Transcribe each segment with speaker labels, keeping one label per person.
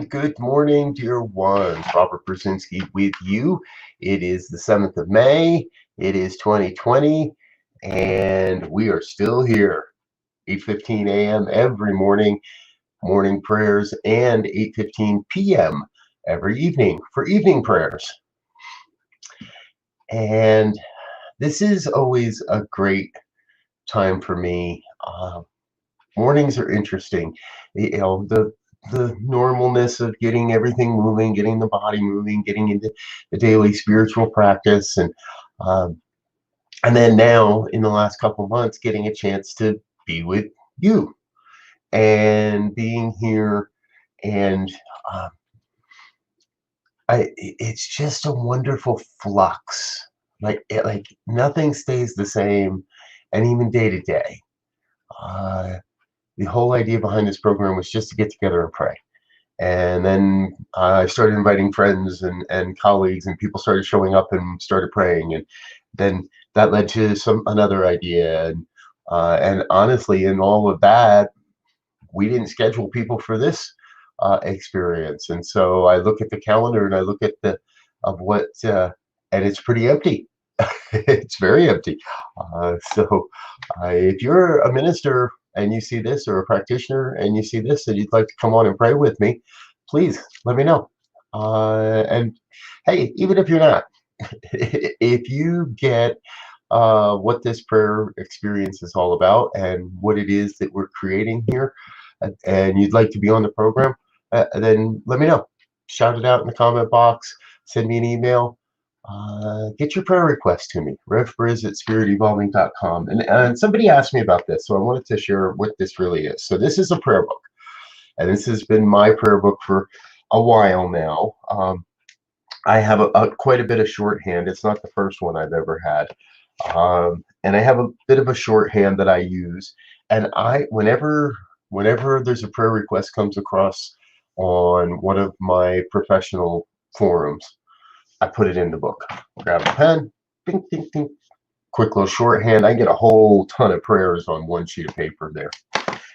Speaker 1: good morning, dear ones. Robert Brzezinski with you. It is the 7th of May. It is 2020, and we are still here. 8:15 a.m. every morning, morning prayers, and 8:15 p.m. every evening for evening prayers. And this is always a great time for me. Mornings are interesting. The normalness of getting everything moving, getting the body moving, getting into the daily spiritual practice, um, and then now in the last couple of months, getting a chance to be with you and being here, and uh, it's just a wonderful flux. Like nothing stays the same, and even day to day. The whole idea behind this program was just to get together and pray. And then I started inviting friends and colleagues, and people started showing up and started praying. And then that led to another idea. And honestly, in all of that, we didn't schedule people for this experience. And so I look at the calendar and I look at and it's pretty empty. It's very empty. If you're a minister and you see this, or a practitioner and you see this, and you'd like to come on and pray with me, please let me know. And hey, even if you're not, if you get what this prayer experience is all about and what it is that we're creating here, and you'd like to be on the program, then let me know. Shout it out in the comment box. Send me an email. Get your prayer request to me, revbriz@spiritevolving.com. And somebody asked me about this, so I wanted to share what this really is. So this is a prayer book, and this has been my prayer book for a while now. I have quite a bit of shorthand. It's not the first one I've ever had. And I have a bit of a shorthand that I use. And whenever there's a prayer request comes across on one of my professional forums, I put it in the book. Grab a pen, ding, ding, ding, quick little shorthand. I get a whole ton of prayers on one sheet of paper there.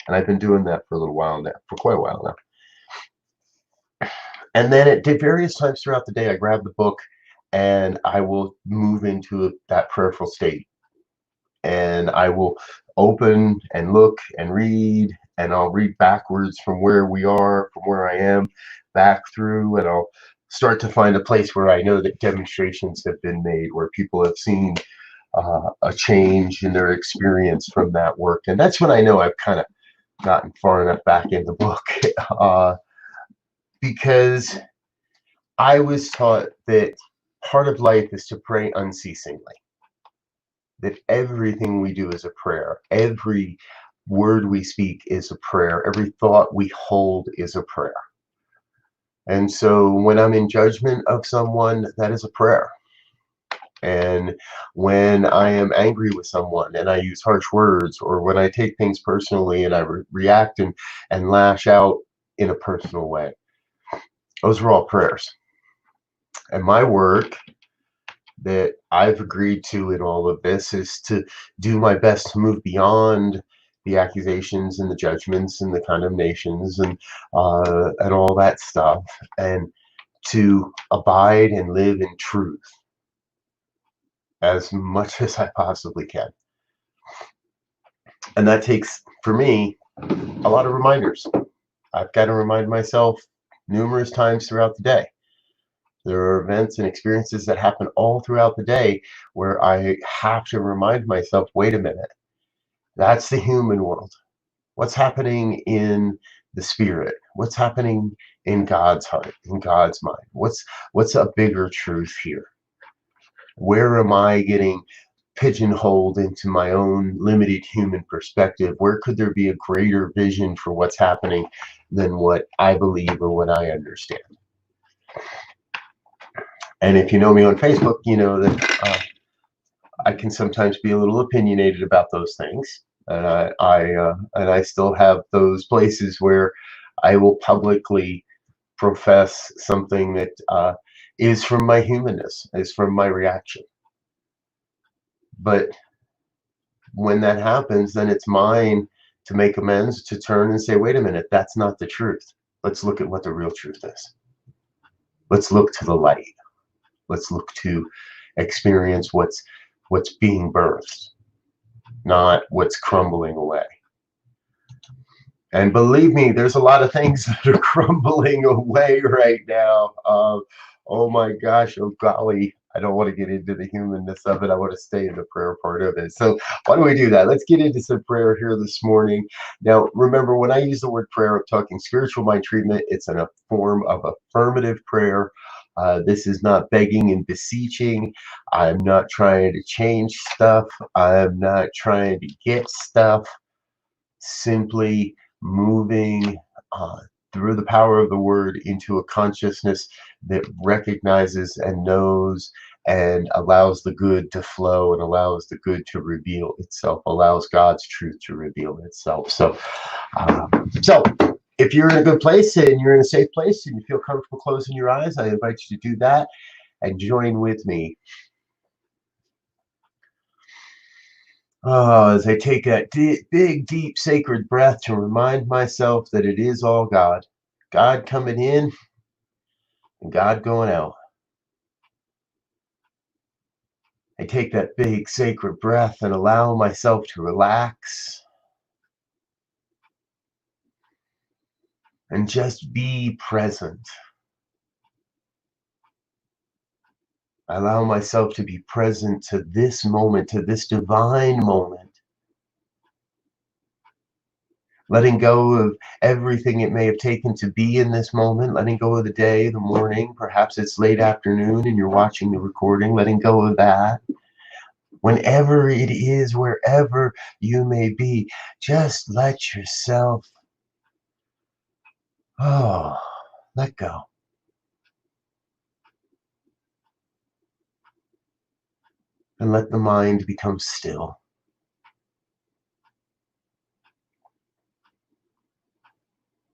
Speaker 1: And I've been doing that for a little while now, for quite a while now. And then at various times throughout the day, I grab the book and I will move into that prayerful state. And I will open and look and read, and I'll read backwards from where we are, from where I am, back through, and I'll start to find a place where I know that demonstrations have been made, where people have seen a change in their experience from that work. And that's when I know I've kind of gotten far enough back in the book, because I was taught that part of life is to pray unceasingly, that everything we do is a prayer. Every word we speak is a prayer. Every thought we hold is a prayer. And so when I'm in judgment of someone, that is a prayer. And when I am angry with someone and I use harsh words, or when I take things personally and I react and lash out in a personal way, those are all prayers. And my work that I've agreed to in all of this is to do my best to move beyond the accusations and the judgments and the condemnations and all that stuff, and to abide and live in truth as much as I possibly can. And that takes, for me, a lot of reminders. I've got to remind myself numerous times throughout the day. There are events and experiences that happen all throughout the day where I have to remind myself, wait a minute, that's the human world. What's happening in the spirit? What's happening in God's heart, in God's mind? What's a bigger truth here? Where am I getting pigeonholed into my own limited human perspective? Where could there be a greater vision for what's happening than what I believe or what I understand? And if you know me on Facebook, you know that I can sometimes be a little opinionated about those things, and I still have those places where I will publicly profess something that is from my humanness, is from my reaction. But when that happens, then it's mine to make amends, to turn and say, wait a minute, that's not the truth. Let's look at what the real truth is. Let's look to the light. Let's look to experience what's being birthed, not what's crumbling away. And believe me, there's a lot of things that are crumbling away right now. Oh my gosh, oh golly, I don't want to get into the humanness of it. I want to stay in the prayer part of it. So why don't we do that? Let's get into some prayer here this morning. Now, remember, when I use the word prayer, I'm talking spiritual mind treatment. It's in a form of affirmative prayer. This is not begging and beseeching. I'm not trying to change stuff. I'm not trying to get stuff. Simply moving through the power of the word into a consciousness that recognizes and knows and allows the good to flow and allows the good to reveal itself, allows God's truth to reveal itself. So if you're in a good place and you're in a safe place and you feel comfortable closing your eyes, I invite you to do that and join with me. As I take that big, deep, sacred breath to remind myself that it is all God. God coming in and God going out. I take that big, sacred breath and allow myself to relax and just be present. I allow myself to be present to this moment, to this divine moment. Letting go of everything it may have taken to be in this moment, letting go of the day, the morning, perhaps it's late afternoon and you're watching the recording, letting go of that. Whenever it is, wherever you may be, just let yourself, let go. And let the mind become still.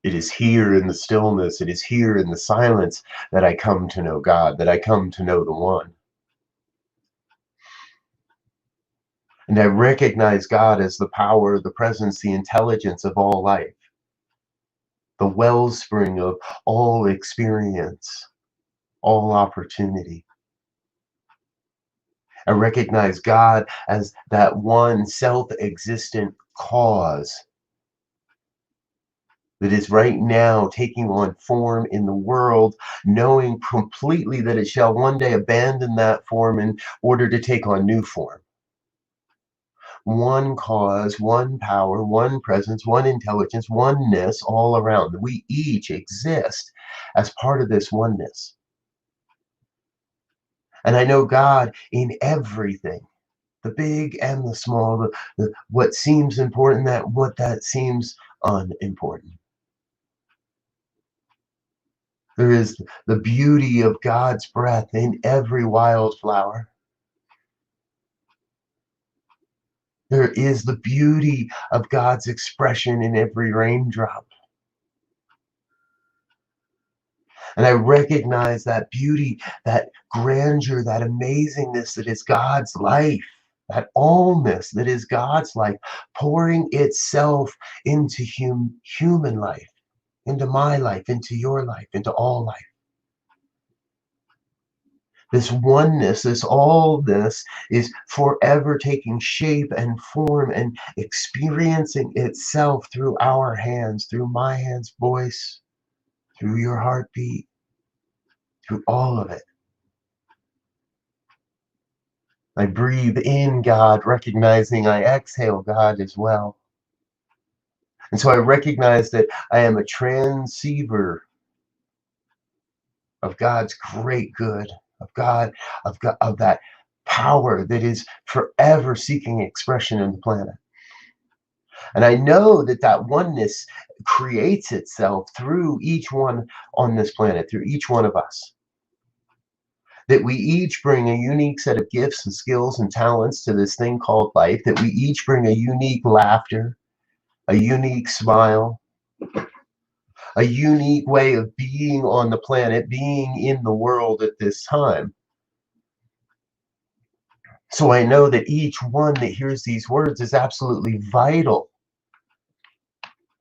Speaker 1: It is here in the stillness, it is here in the silence that I come to know God, that I come to know the One. And I recognize God as the power, the presence, the intelligence of all life, the wellspring of all experience, all opportunity. I recognize God as that one self-existent cause that is right now taking on form in the world, knowing completely that it shall one day abandon that form in order to take on new form. One cause, one power, one presence, one intelligence, oneness all around. We each exist as part of this oneness. And I know God in everything, the big and the small, what seems important, what that seems unimportant. There is the beauty of God's breath in every wildflower. There is the beauty of God's expression in every raindrop. And I recognize that beauty, that grandeur, that amazingness that is God's life, that allness that is God's life, pouring itself into human life, into my life, into your life, into all life. This oneness, this allness is forever taking shape and form and experiencing itself through our hands, through my hands, voice, through your heartbeat, through all of it. I breathe in God, recognizing I exhale God as well. And so I recognize that I am a transceiver of God's great good, of God, of that power that is forever seeking expression in the planet. And I know that that oneness creates itself through each one on this planet, through each one of us. That we each bring a unique set of gifts and skills and talents to this thing called life, that we each bring a unique laughter, a unique smile, a unique way of being on the planet, being in the world at this time. So I know that each one that hears these words is absolutely vital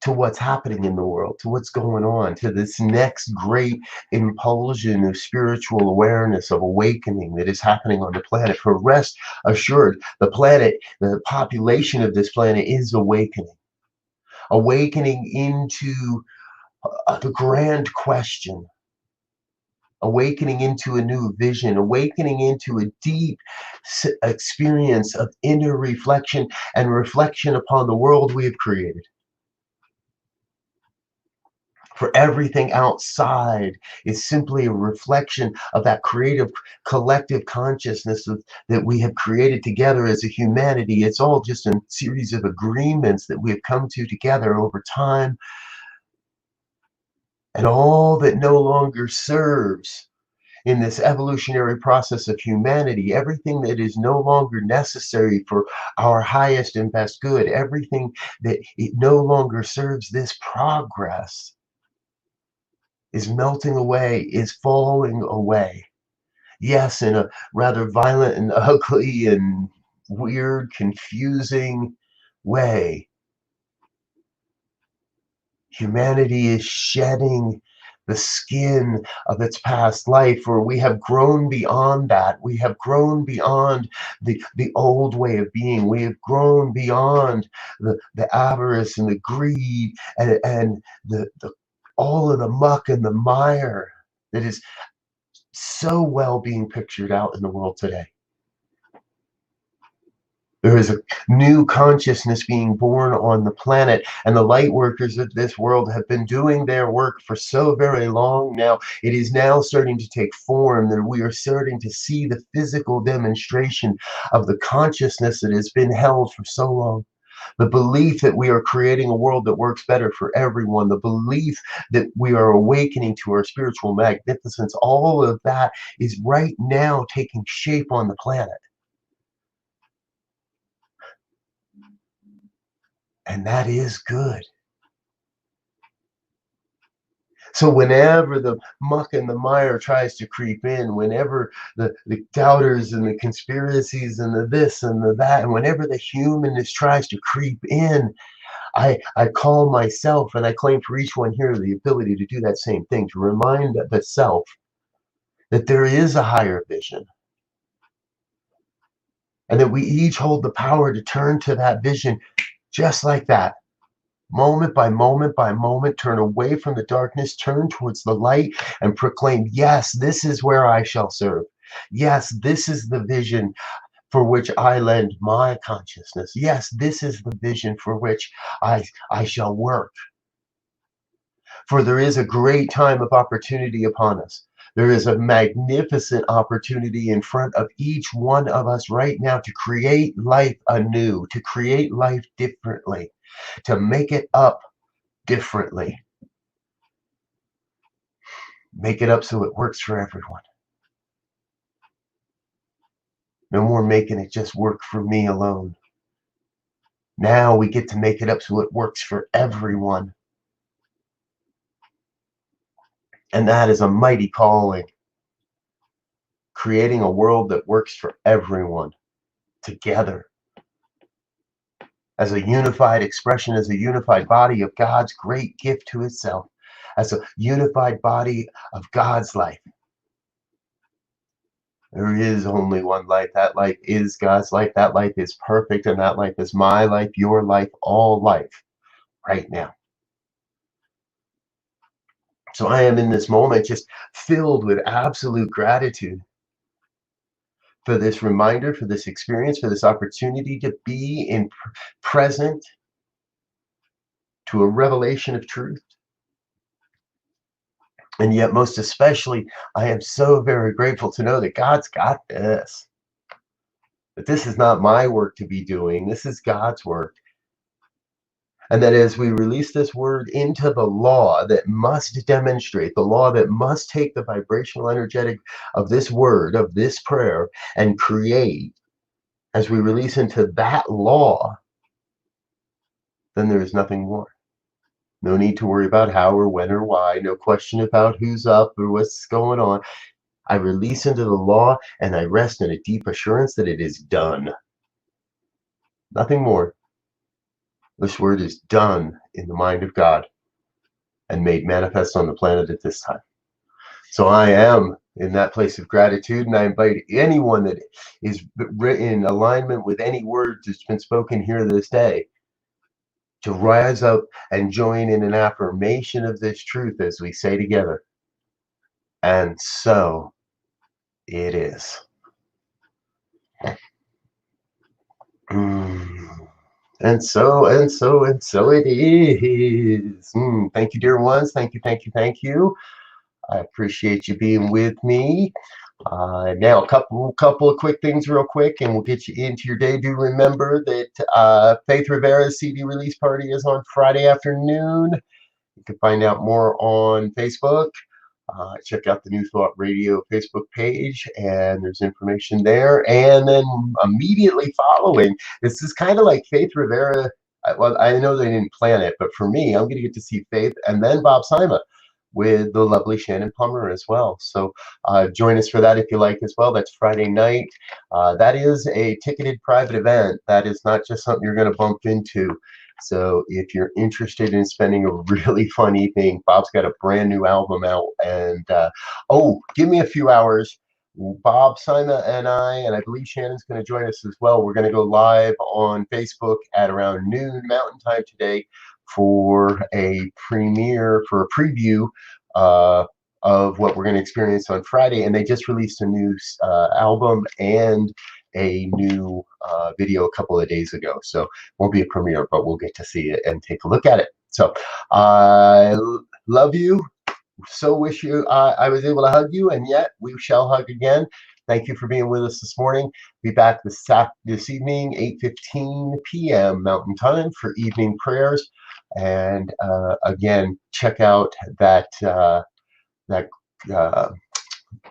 Speaker 1: to what's happening in the world, to what's going on, to this next great impulsion of spiritual awareness, of awakening that is happening on the planet. For rest assured, the planet, the population of this planet is awakening, awakening into the grand question, awakening into a new vision, awakening into a deep experience of inner reflection and reflection upon the world we have created. For everything outside is simply a reflection of that creative collective consciousness that we have created together as a humanity. It's all just a series of agreements that we have come to together over time, and all that no longer serves in this evolutionary process of humanity, everything that is no longer necessary for our highest and best good, everything that it no longer serves this progress, is melting away, is falling away. Yes, in a rather violent and ugly and weird, confusing way. Humanity is shedding the skin of its past life, for we have grown beyond that. We have grown beyond the old way of being. We have grown beyond the avarice and the greed and the all of the muck and the mire that is so well being pictured out in the world today. There is a new consciousness being born on the planet, and the light workers of this world have been doing their work for so very long now. It is now starting to take form, that we are starting to see the physical demonstration of the consciousness that has been held for so long. The belief that we are creating a world that works better for everyone, the belief that we are awakening to our spiritual magnificence, all of that is right now taking shape on the planet. And that is good. So whenever the muck and the mire tries to creep in, whenever the doubters and the conspiracies and the this and the that, and whenever the humanness tries to creep in, I call myself, and I claim for each one here the ability to do that same thing, to remind the self that there is a higher vision, and that we each hold the power to turn to that vision just like that. Moment by moment by moment, turn away from the darkness, turn towards the light, and proclaim, yes, this is where I shall serve. Yes, this is the vision for which I lend my consciousness. Yes, this is the vision for which I shall work. For there is a great time of opportunity upon us. There is a magnificent opportunity in front of each one of us right now to create life anew, to create life differently, to make it up differently. Make it up so it works for everyone. No more making it just work for me alone. Now we get to make it up so it works for everyone. And that is a mighty calling. Creating a world that works for everyone together as a unified expression, as a unified body of God's great gift to itself, as a unified body of God's life. There is only one life. That life is God's life. That life is perfect, and that life is my life, your life, all life right now. So I am in this moment just filled with absolute gratitude for this reminder, for this experience, for this opportunity to be in present to a revelation of truth. And yet, most especially, I am so very grateful to know that God's got this. That this is not my work to be doing, this is God's work. And that as we release this word into the law that must demonstrate, the law that must take the vibrational energetic of this word, of this prayer, and create, as we release into that law, then there is nothing more. No need to worry about how or when or why, no question about who's up or what's going on. I release into the law and I rest in a deep assurance that it is done. Nothing more. This word is done in the mind of God and made manifest on the planet at this time. So I am in that place of gratitude, and I invite anyone that is in alignment with any words that's been spoken here this day to rise up and join in an affirmation of this truth as we say together. And so it is. And so it is. Thank you, dear ones. Thank you, thank you, thank you. I appreciate you being with me. Now, a couple of quick things real quick, and we'll get you into your day. Do remember that Faith Rivera's CD release party is on Friday afternoon. You can find out more on Facebook. Check out the New Thought Radio Facebook page, and there's information there. And then immediately following, this is kind of like Faith Rivera. Well, I know they didn't plan it, but for me, I'm going to get to see Faith and then Bob Sima with the lovely Shannon Plummer as well. So join us for that if you like as well. That's Friday night. That is a ticketed private event. That is not just something you're going to bump into. So if you're interested in spending a really fun evening, Bob's got a brand new album out. And give me a few hours. Bob, Sima, and I believe Shannon's going to join us as well. We're going to go live on Facebook at around noon Mountain Time today for a premiere, for a preview of what we're going to experience on Friday. And they just released a new album and a new video a couple of days ago. So it won't be a premiere, but we'll get to see it and take a look at it. So I love you. So wish you I was able to hug you, and yet we shall hug again. Thank you for being with us this morning. Be back this evening, 8:15 p.m. Mountain Time for evening prayers. And again, check out that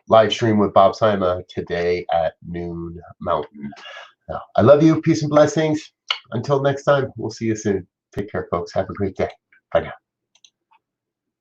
Speaker 1: live stream with Bob Sima today at noon Mountain. I love you. Peace and blessings. Until next time, we'll see you soon. Take care, folks. Have a great day. Bye now.